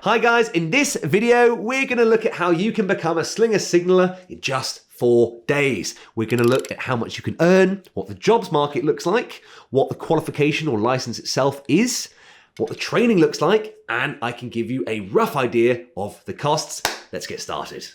Hi guys, in this video, we're going to look at how you can become a Slinger signaller in just 4 days. We're going to look at how much you can earn, what the jobs market looks like, what the qualification or license itself is, what the training looks like, and I can give you a rough idea of the costs. Let's get started.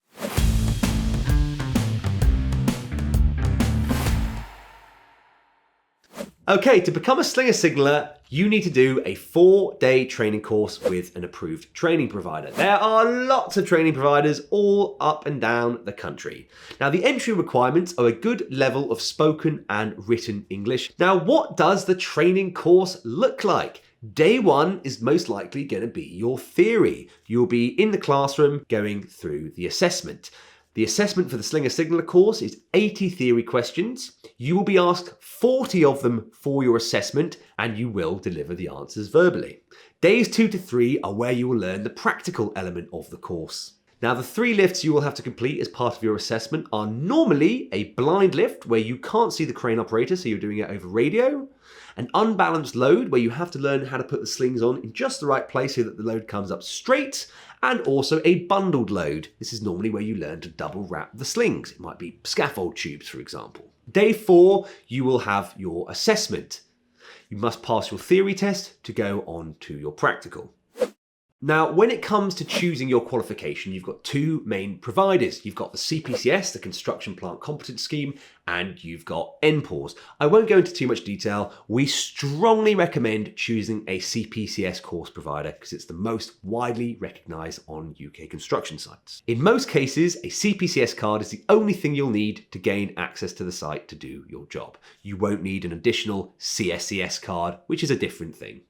Okay, to become a Slinger signaller, you need to do a 4-day training course with an approved training provider. There are lots of training providers all up and down the country. Now, the entry requirements are a good level of spoken and written English. Now, what does the training course look like? Day 1 is most likely going to be your theory. You'll be in the classroom going through the assessment. The assessment for the Slinger signaller course is 80 theory questions. You will be asked 40 of them for your assessment, and you will deliver the answers verbally. Days 2 to 3 are where you will learn the practical element of the course. Now, the 3 lifts you will have to complete as part of your assessment are normally a blind lift where you can't see the crane operator, so you're doing it over radio, an unbalanced load where you have to learn how to put the slings on in just the right place so that the load comes up straight, and also a bundled load. This is normally where you learn to double wrap the slings. It might be scaffold tubes, for example. Day 4, you will have your assessment. You must pass your theory test to go on to your practical. Now, when it comes to choosing your qualification, you've got 2 main providers. You've got the CPCS, the Construction Plant Competence Scheme, and you've got NPAWS. I won't go into too much detail. We strongly recommend choosing a CPCS course provider because it's the most widely recognised on UK construction sites. In most cases, a CPCS card is the only thing you'll need to gain access to the site to do your job. You won't need an additional CSCS card, which is a different thing.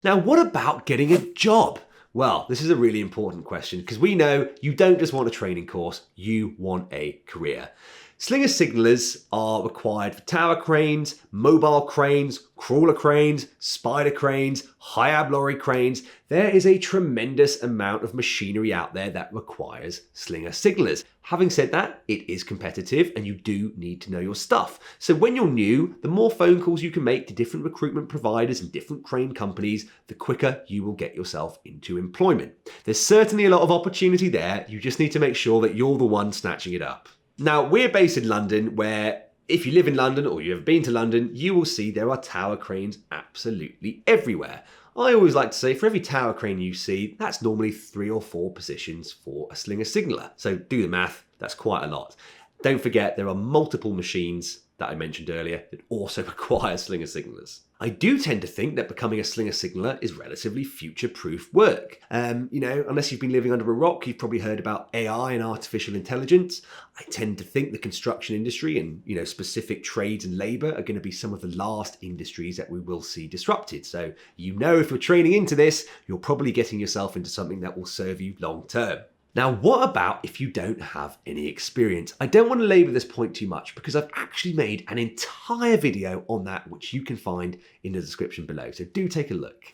Now, what about getting a job? Well, this is a really important question because we know you don't just want a training course, you want a career. Slinger signallers are required for tower cranes, mobile cranes, crawler cranes, spider cranes, high-ab lorry cranes. There is a tremendous amount of machinery out there that requires Slinger signallers. Having said that, it is competitive and you do need to know your stuff. So when you're new, the more phone calls you can make to different recruitment providers and different crane companies, the quicker you will get yourself into employment. There's certainly a lot of opportunity there. You just need to make sure that you're the one snatching it up. Now, we're based in London, where if you live in London or you've been to London, you will see there are tower cranes absolutely everywhere. I always like to say for every tower crane you see, that's normally 3 or 4 positions for a Slinger signaller. So do the math, that's quite a lot. Don't forget there are multiple machines that I mentioned earlier that also require Slinger signallers. I do tend to think that becoming a Slinger signaller is relatively future-proof work. Unless you've been living under a rock, you've probably heard about AI and artificial intelligence. I tend to think the construction industry and, specific trades and labour are going to be some of the last industries that we will see disrupted. So, if you're training into this, you're probably getting yourself into something that will serve you long term. Now, what about if you don't have any experience? I don't want to labour this point too much because I've actually made an entire video on that, which you can find in the description below. So do take a look.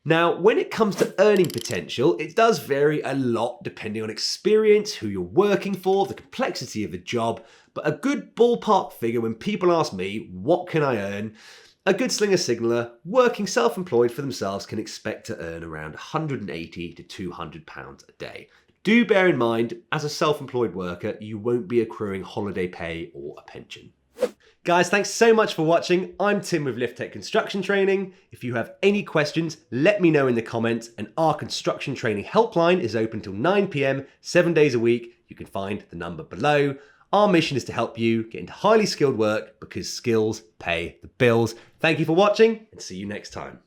Now, when it comes to earning potential, it does vary a lot depending on experience, who you're working for, the complexity of the job, but a good ballpark figure when people ask me, what can I earn? A good Slinger signaller working self-employed for themselves can expect to earn around £180 to £200 a day. Do bear in mind, as a self-employed worker, you won't be accruing holiday pay or a pension. Guys, thanks so much for watching. I'm Tim with LiftTech Construction Training. If you have any questions, let me know in the comments, and our construction training helpline is open till 9 PM, 7 days a week. You can find the number below. Our mission is to help you get into highly skilled work because skills pay the bills. Thank you for watching and see you next time.